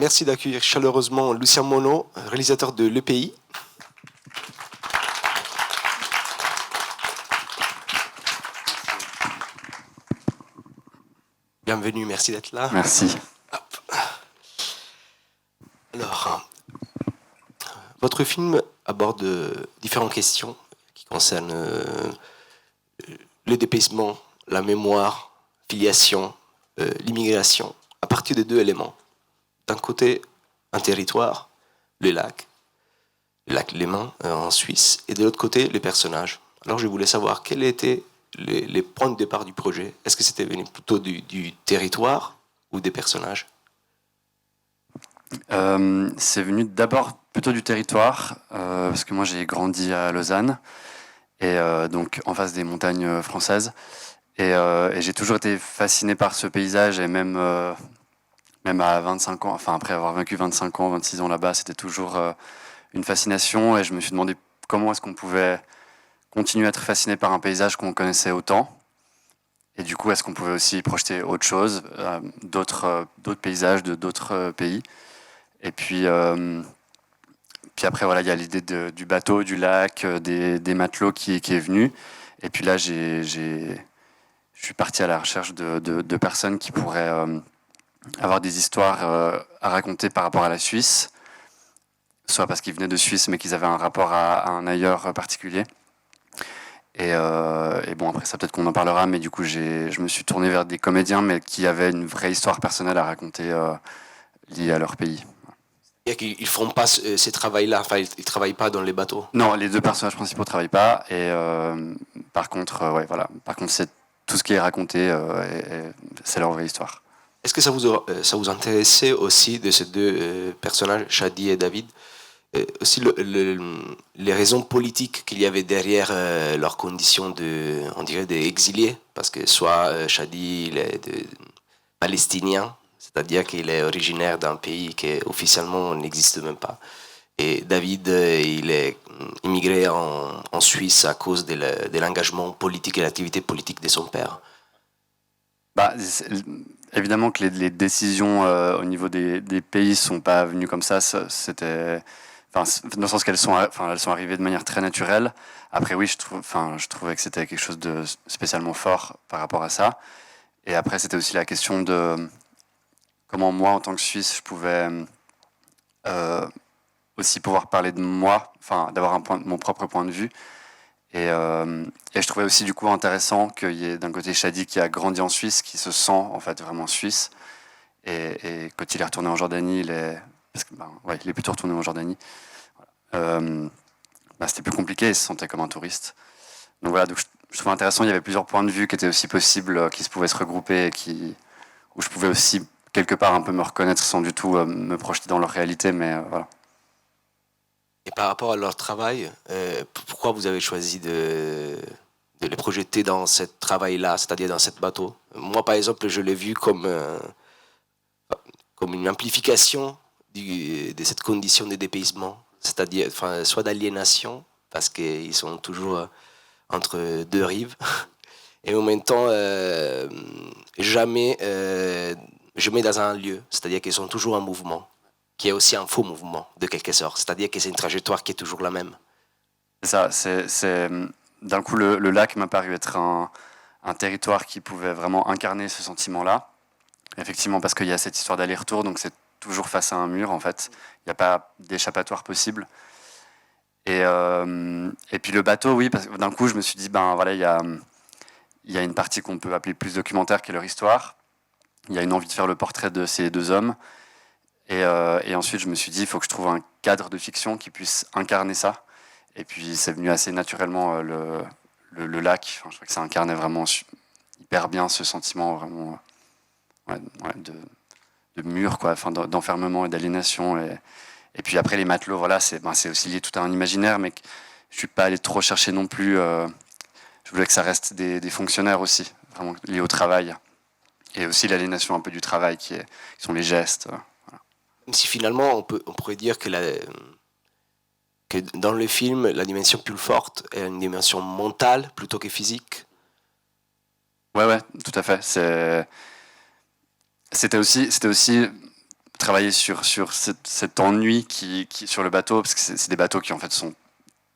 merci d'accueillir chaleureusement Lucien Monod, réalisateur de l'EPI. Bienvenue, merci d'être là. Merci. Hop. Alors, votre film aborde différentes questions qui concernent le dépaysement, la mémoire, filiation, l'immigration, à partir de deux éléments. D'un côté, un territoire, le lac Léman en Suisse, et de l'autre côté, les personnages. Alors je voulais savoir quels étaient les points de départ du projet. Est-ce que c'était venu plutôt du territoire ou des personnages? C'est venu d'abord plutôt du territoire, parce que moi j'ai grandi à Lausanne, et donc en face des montagnes françaises. Et j'ai toujours été fasciné par ce paysage, et même à 25 ans, enfin après avoir vécu 25 ans, 26 ans là-bas, c'était toujours une fascination, et je me suis demandé comment est-ce qu'on pouvait continuer à être fasciné par un paysage qu'on connaissait autant. Et du coup, est-ce qu'on pouvait aussi projeter autre chose, d'autres paysages de d'autres pays. Et puis après, voilà, il y a l'idée du bateau, du lac, des matelots qui est venu. Et puis là, je suis parti à la recherche de personnes qui pourraient avoir des histoires à raconter par rapport à la Suisse, soit parce qu'ils venaient de Suisse, mais qu'ils avaient un rapport à un ailleurs particulier. Et bon, après ça, peut-être qu'on en parlera, mais du coup, je me suis tourné vers des comédiens, mais qui avaient une vraie histoire personnelle à raconter liée à leur pays. Ils ne font pas ces travails-là, enfin ils ne travaillent pas dans les bateaux. Non, les deux personnages principaux ne travaillent pas, et par contre, ouais, voilà. Par contre, c'est tout ce qui est raconté, et c'est leur vraie histoire. Est-ce que ça vous intéressait aussi de ces deux personnages, Shadi et David, aussi les raisons politiques qu'il y avait derrière leurs conditions on dirait, d'exilés, parce que soit Shadi il est palestinien, c'est-à-dire qu'il est originaire d'un pays qui officiellement n'existe même pas, et David il est immigré en Suisse à cause de l'engagement politique et l'activité politique de son père. Bah, évidemment que les décisions au niveau des pays ne sont pas venues comme ça. C'était, enfin, dans le sens elles sont arrivées de manière très naturelle. Après, oui, je trouvais que c'était quelque chose de spécialement fort par rapport à ça. Et après, c'était aussi la question de comment moi, en tant que Suisse, je pouvais aussi pouvoir parler de moi, enfin, d'avoir mon propre point de vue. Et je trouvais aussi du coup intéressant qu'il y ait d'un côté Shadi qui a grandi en Suisse, qui se sent en fait vraiment suisse. Et quand il est retourné en Jordanie, il est plutôt retourné en Jordanie. C'était plus compliqué, il se sentait comme un touriste. Donc voilà, je trouvais intéressant, il y avait plusieurs points de vue qui étaient aussi possibles, qui se pouvaient se regrouper, où je pouvais aussi quelque part un peu me reconnaître sans du tout me projeter dans leur réalité, mais voilà. Et par rapport à leur travail, pourquoi vous avez choisi de les projeter dans ce travail-là, c'est-à-dire dans ce bateau? Moi, par exemple, je l'ai vu comme une amplification de cette condition de dépaysement, c'est-à-dire soit d'aliénation, parce qu'ils sont toujours entre deux rives, et en même temps, jamais je mets dans un lieu, c'est-à-dire qu'ils sont toujours en mouvement, qui est aussi un faux mouvement, de quelque sorte. C'est-à-dire que c'est une trajectoire qui est toujours la même. C'est ça, d'un coup, le lac m'a paru être un territoire qui pouvait vraiment incarner ce sentiment-là. Effectivement, parce qu'il y a cette histoire d'aller-retour, donc c'est toujours face à un mur, en fait. Il n'y a pas d'échappatoire possible. Et puis le bateau, oui, parce que d'un coup, je me suis dit, ben voilà, il y a une partie qu'on peut appeler plus documentaire, qui est leur histoire. Il y a une envie de faire le portrait de ces deux hommes. Et ensuite, je me suis dit, il faut que je trouve un cadre de fiction qui puisse incarner ça. Et puis, c'est venu assez naturellement le lac. Enfin, je crois que ça incarnait vraiment hyper bien ce sentiment vraiment de mur, quoi, enfin, d'enfermement et d'aliénation. Et puis après, les matelots, voilà, c'est aussi lié tout à un imaginaire, mais je suis pas allé trop chercher non plus. Je voulais que ça reste des fonctionnaires aussi, vraiment liés au travail. Et aussi l'aliénation un peu du travail, qui sont les gestes. Même si finalement, on pourrait dire que dans le film, la dimension plus forte est une dimension mentale plutôt que physique. Ouais, tout à fait. C'était aussi travailler sur cet ennui qui sur le bateau, parce que c'est des bateaux qui en fait sont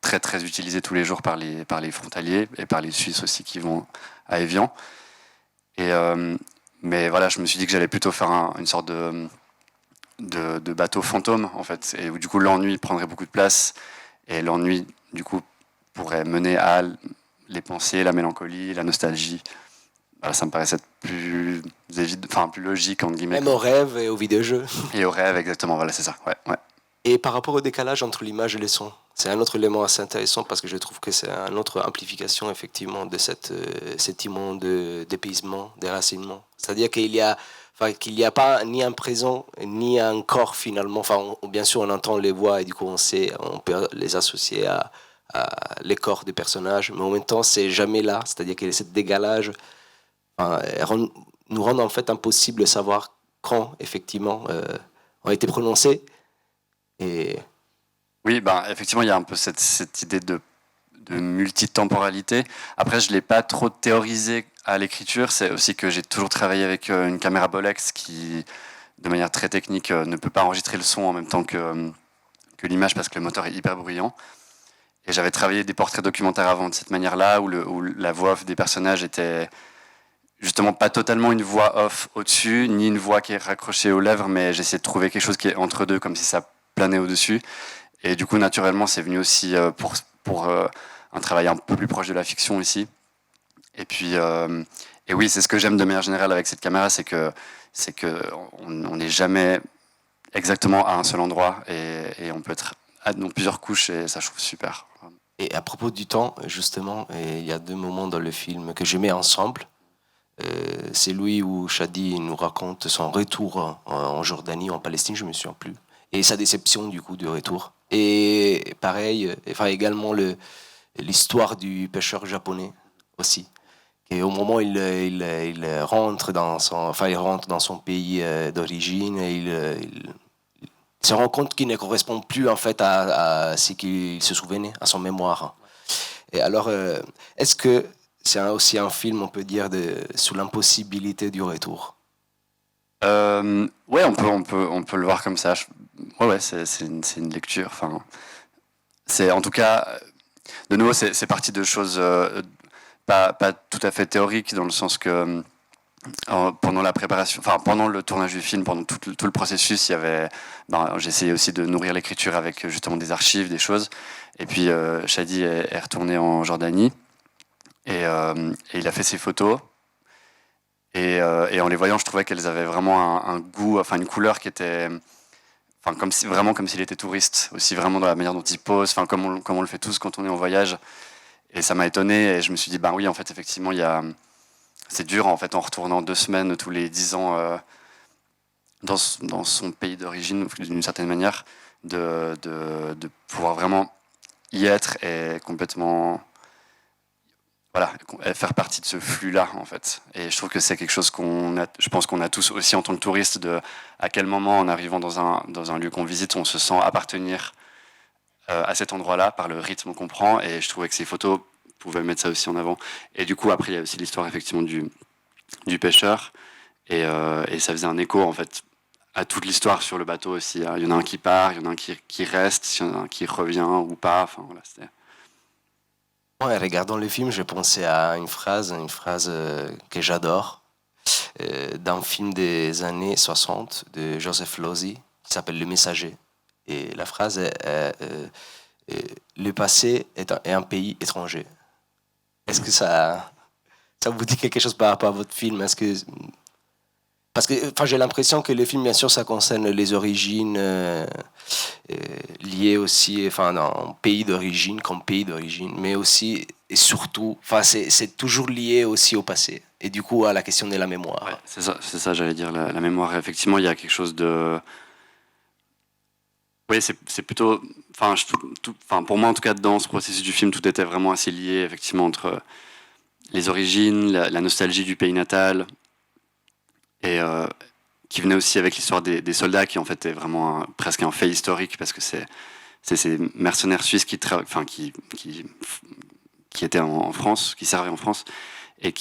très très utilisés tous les jours par les frontaliers et par les Suisses aussi qui vont à Évian. Et mais voilà, je me suis dit que j'allais plutôt faire une sorte de bateau fantôme en fait, et où du coup l'ennui prendrait beaucoup de place, et l'ennui du coup pourrait mener à les pensées, la mélancolie, la nostalgie. Voilà, ça me paraissait plus évident, enfin plus logique entre guillemets. Même aux rêves et aux vidéojeux. Et au rêve, exactement. Voilà, c'est ça. Ouais, ouais. Et par rapport au décalage entre l'image et le son, c'est un autre élément assez intéressant parce que je trouve que c'est une autre amplification effectivement de cet immense dépaysement, déracinement. C'est-à-dire qu'il y a pas ni un présent ni un corps finalement. Enfin, bien sûr, on entend les voix et du coup on peut les associer à les corps des personnages, mais en même temps, c'est jamais là. C'est-à-dire que ce décalage nous rend en fait impossible de savoir quand effectivement ont été prononcés. Et Oui, ben, effectivement, il y a un peu cette idée de multitemporalité. Après, je ne l'ai pas trop théorisé à l'écriture. C'est aussi que j'ai toujours travaillé avec une caméra Bolex qui, de manière très technique, ne peut pas enregistrer le son en même temps que l'image parce que le moteur est hyper bruyant. Et j'avais travaillé des portraits documentaires avant de cette manière-là, où la voix off des personnages était justement pas totalement une voix off au-dessus, ni une voix qui est raccrochée aux lèvres, mais j'essayais de trouver quelque chose qui est entre deux, comme si ça planait au-dessus. Et du coup, naturellement, c'est venu aussi pour un travail un peu plus proche de la fiction ici. Et puis, et oui, c'est ce que j'aime de manière générale avec cette caméra, c'est que on n'est jamais exactement à un seul endroit, et on peut être dans plusieurs couches, et ça, je trouve super. Et à propos du temps, justement, il y a deux moments dans le film que je mets ensemble. C'est lui où Shadi nous raconte son retour en Jordanie, en Palestine, je me souviens plus, et sa déception du coup du retour. Et pareil, enfin également l'histoire du pêcheur japonais aussi. Et au moment où il rentre il rentre dans son pays d'origine, et il se rend compte qu'il ne correspond plus en fait à ce qu'il se souvenait, à son mémoire. Et alors, est-ce que c'est aussi un film, on peut dire, sous l'impossibilité du retour? Ouais, on peut le voir comme ça. Ouais, c'est une lecture. Enfin, c'est en tout cas, de nouveau, c'est parti de choses pas tout à fait théoriques, dans le sens que pendant la préparation, enfin pendant le tournage du film, pendant tout le processus, il y avait, j'essayais aussi de nourrir l'écriture avec justement des archives, des choses. Et puis Shadi est retourné en Jordanie, et il a fait ses photos. Et en les voyant, je trouvais qu'elles avaient vraiment un goût, enfin une couleur qui était, enfin vraiment comme s'il était touriste, aussi vraiment dans la manière dont il pose, enfin comme on le fait tous quand on est en voyage. Et ça m'a étonné, et je me suis dit, ben oui, en fait, effectivement, c'est dur en fait en retournant 2 semaines tous les 10 ans dans son pays d'origine, d'une certaine manière, de pouvoir vraiment y être et complètement, voilà, faire partie de ce flux-là, en fait. Et je trouve que c'est quelque chose je pense qu'on a tous aussi en tant que touristes, à quel moment, en arrivant dans un lieu qu'on visite, on se sent appartenir à cet endroit-là par le rythme qu'on prend. Et je trouvais que ces photos pouvaient mettre ça aussi en avant. Et du coup, après, il y a aussi l'histoire effectivement du pêcheur. Et ça faisait un écho, en fait, à toute l'histoire sur le bateau aussi. Il y en a un qui part, il y en a un qui reste, il y en a un qui revient ou pas. Enfin, voilà, c'était... Ouais, regardant le film, j'ai pensé à une phrase que j'adore, d'un film des années 60 de Joseph Losey qui s'appelle Le Messager. Et la phrase le passé est un pays étranger. Est-ce que ça vous dit quelque chose par rapport à votre film? Parce que j'ai l'impression que le film, bien sûr, ça concerne les origines liées aussi, dans pays d'origine, comme pays d'origine, mais aussi et surtout, c'est toujours lié aussi au passé. Et du coup, à la question de la mémoire. Ouais, c'est ça, j'allais dire, la mémoire. Effectivement, il y a quelque chose de... Oui, c'est plutôt... Enfin, pour moi, en tout cas, dans ce processus du film, tout était vraiment assez lié, effectivement, entre les origines, la nostalgie du pays natal, et qui venait aussi avec l'histoire des soldats, qui en fait est vraiment presque un fait historique, parce que c'est ces mercenaires suisses qui étaient en France, qui servaient en France, et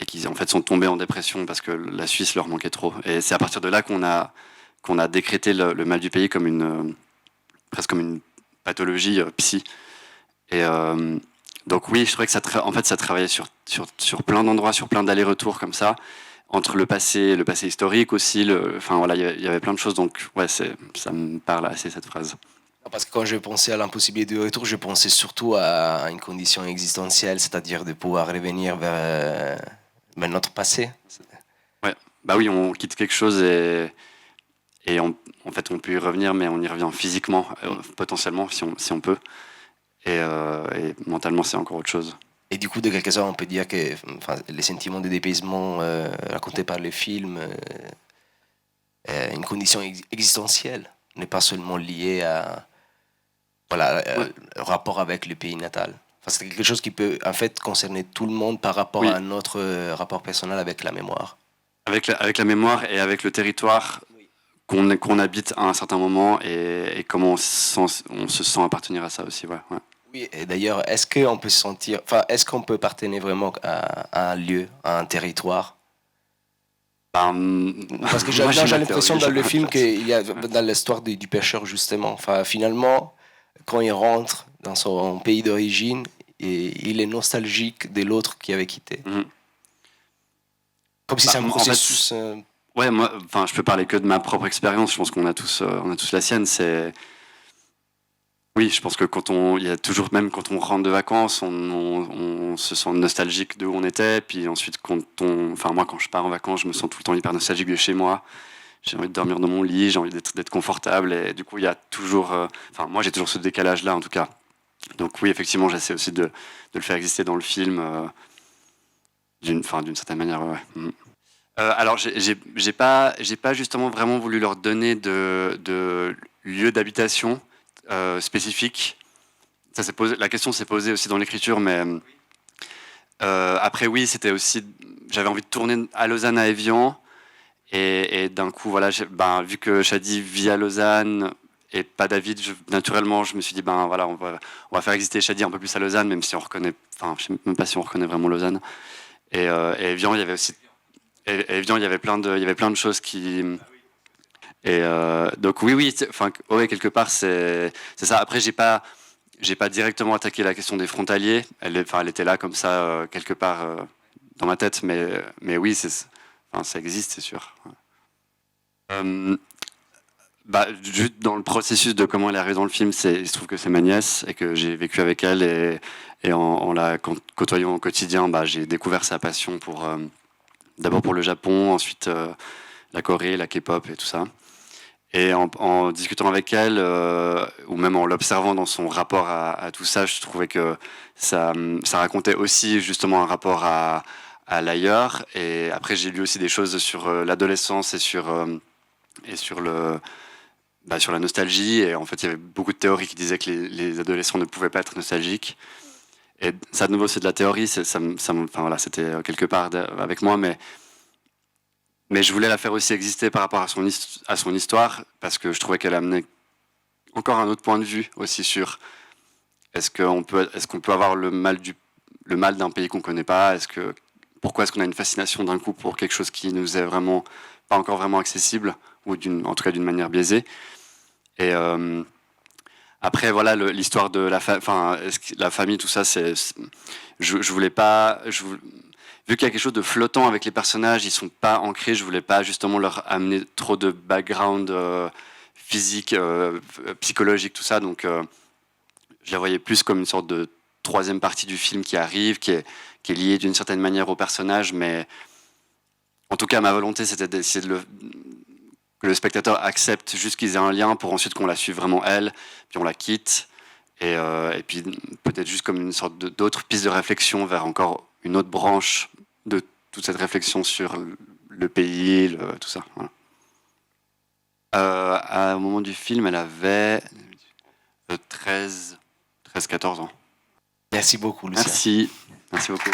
et qui en fait sont tombés en dépression parce que la Suisse leur manquait trop. Et c'est à partir de là qu'on a décrété le mal du pays comme presque comme une pathologie psy. Et donc oui, je trouvais que en fait, ça travaillait sur plein d'endroits, sur plein d'allers-retours comme ça, entre le passé historique aussi. Enfin voilà, il y avait plein de choses. Donc ouais, ça me parle assez cette phrase. Parce que quand je pensais à l'impossibilité de retour, je pensais surtout à une condition existentielle, c'est-à-dire de pouvoir revenir vers notre passé. Ouais, bah oui, on quitte quelque chose et en fait on peut y revenir, mais on y revient physiquement, potentiellement si on peut. Et mentalement, c'est encore autre chose. Et du coup, de quelque sorte, on peut dire que les sentiments de dépaysement racontés par le film, une condition existentielle, n'est pas seulement liée à Ouais. le rapport avec le pays natal. C'est quelque chose qui peut en fait concerner tout le monde par rapport Oui, à notre rapport personnel avec la mémoire. avec la mémoire et avec le territoire qu'on habite à un certain moment et comment on se sent appartenir à ça aussi. Ouais, ouais. Oui, et d'ailleurs, est-ce qu'on peut se sentir, est-ce qu'on peut appartenir vraiment à un lieu, à un territoire? Ben, Parce que moi, j'ai j'ai ma l'impression théorie, dans j'ai le pas ma film place. qu'il y a dans l'histoire du pêcheur justement. Finalement, quand il rentre dans son pays d'origine, il est nostalgique de l'autre qui avait quitté. Mhm. Comme si Bah, c'est un en fait, processus. ouais, moi, enfin, je peux parler que de ma propre expérience. Je pense on a tous la sienne. Oui, je pense que il y a toujours, même quand on rentre de vacances, on se sent nostalgique de où on était. Puis ensuite, enfin, moi, quand je pars en vacances, je me sens tout le temps hyper nostalgique de chez moi. J'ai envie de dormir dans mon lit, j'ai envie d'être confortable. Et du coup, il y a toujours, enfin, moi, j'ai toujours ce décalage-là, en tout cas. Donc oui, effectivement, j'essaie aussi de le faire exister dans le film, d'une certaine manière. Ouais. Mm. Alors, j'ai pas justement vraiment voulu leur donner de lieu d'habitation spécifique. La question s'est posée aussi dans l'écriture, mais après oui, c'était aussi, j'avais envie de tourner à Lausanne, à Évian, et d'un coup voilà, vu que Shadi vit à Lausanne et pas David, naturellement je me suis dit ben voilà, on va faire exister Shadi un peu plus à Lausanne, même si on reconnaît, enfin je sais même pas si on reconnaît vraiment Lausanne. Et Évian, il y avait aussi, et Évian, il y avait plein de choses qui donc oui, enfin ouais, quelque part c'est ça. Après j'ai pas directement attaqué la question des frontaliers. Elle était là comme ça quelque part dans ma tête, mais oui, enfin, ça existe, c'est sûr. Euh, juste dans le processus de comment elle est arrivée dans le film, il se trouve que c'est ma nièce et que j'ai vécu avec elle et en la côtoyant au quotidien, j'ai découvert sa passion pour d'abord pour le Japon, ensuite la Corée, la K-pop et tout ça. Et en discutant avec elle, ou même en l'observant dans son rapport à tout ça, je trouvais que ça racontait aussi justement un rapport à l'ailleurs. Et après, j'ai lu aussi des choses sur l'adolescence et sur la nostalgie. Et en fait, il y avait beaucoup de théories qui disaient que les adolescents ne pouvaient pas être nostalgiques. Et ça, de nouveau, c'est de la théorie. Enfin, voilà, c'était quelque part avec moi, mais je voulais la faire aussi exister par rapport à son histoire, parce que je trouvais qu'elle amenait encore un autre point de vue aussi sur est-ce qu'on peut avoir le mal d'un pays qu'on ne connaît pas, pourquoi est-ce qu'on a une fascination d'un coup pour quelque chose qui nous est vraiment pas encore vraiment accessible, ou en tout cas d'une manière biaisée. Et après voilà, l'histoire de la famille, tout ça, je voulais pas, vu qu'il y a quelque chose de flottant avec les personnages, ils sont pas ancrés, je voulais pas justement leur amener trop de background physique, psychologique, tout ça. Donc je la voyais plus comme une sorte de troisième partie du film qui arrive, qui est liée d'une certaine manière au personnage, mais en tout cas ma volonté c'était d'essayer que le spectateur accepte juste qu'ils aient un lien pour ensuite qu'on la suive vraiment elle, puis on la quitte, et puis peut-être juste comme une sorte d'autre piste de réflexion vers encore une autre branche de toute cette réflexion sur le pays, tout ça. Voilà. Au moment du film, elle avait 13-14 ans. Merci beaucoup, Lucien. Merci beaucoup.